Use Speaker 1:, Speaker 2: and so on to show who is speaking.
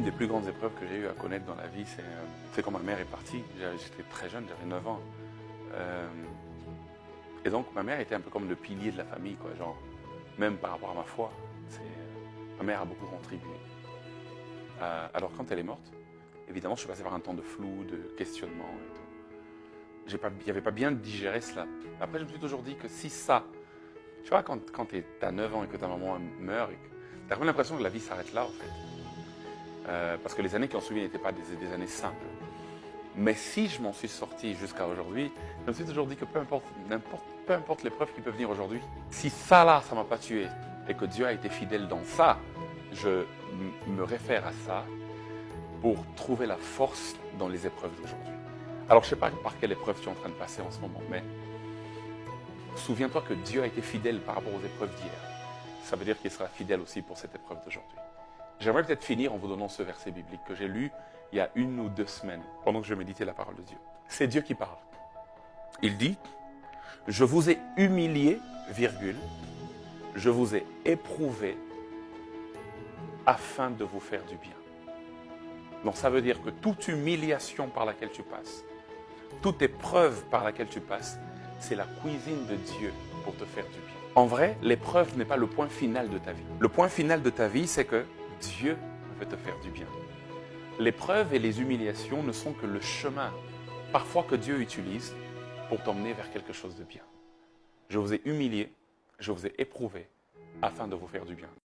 Speaker 1: des plus grandes épreuves que j'ai eu à connaître dans la vie, c'est quand ma mère est partie. J'étais très jeune, j'avais 9 ans. Et donc, ma mère était un peu comme le pilier de la famille, quoi. Genre, même par rapport à ma foi. Ma mère a beaucoup contribué. Alors, quand elle est morte, évidemment, je suis passé par un temps de flou, de questionnement et tout. Il n'y avait pas bien digéré cela. Après, je me suis toujours dit que si ça... Tu vois, quand tu as 9 ans et que ta maman meurt, tu as vraiment l'impression que la vie s'arrête là, en fait. Parce que les années qui ont suivi n'étaient pas des années simples. Mais si je m'en suis sorti jusqu'à aujourd'hui, je me suis toujours dit que peu importe l'épreuve qui peut venir aujourd'hui, si ça là, ça ne m'a pas tué et que Dieu a été fidèle dans ça, je me réfère à ça pour trouver la force dans les épreuves d'aujourd'hui. Alors je ne sais pas par quelle épreuve tu es en train de passer en ce moment, mais souviens-toi que Dieu a été fidèle par rapport aux épreuves d'hier. Ça veut dire qu'il sera fidèle aussi pour cette épreuve d'aujourd'hui. J'aimerais peut-être finir en vous donnant ce verset biblique que j'ai lu il y a 1 ou 2 semaines, pendant que je méditais la parole de Dieu. C'est Dieu qui parle. Il dit, « Je vous ai humilié, virgule, je vous ai éprouvé afin de vous faire du bien. » Donc ça veut dire que toute humiliation par laquelle tu passes, toute épreuve par laquelle tu passes, c'est la cuisine de Dieu pour te faire du bien. En vrai, l'épreuve n'est pas le point final de ta vie. Le point final de ta vie, c'est que Dieu veut te faire du bien. L'épreuve et les humiliations ne sont que le chemin, parfois que Dieu utilise pour t'emmener vers quelque chose de bien. Je vous ai humilié, je vous ai éprouvé afin de vous faire du bien.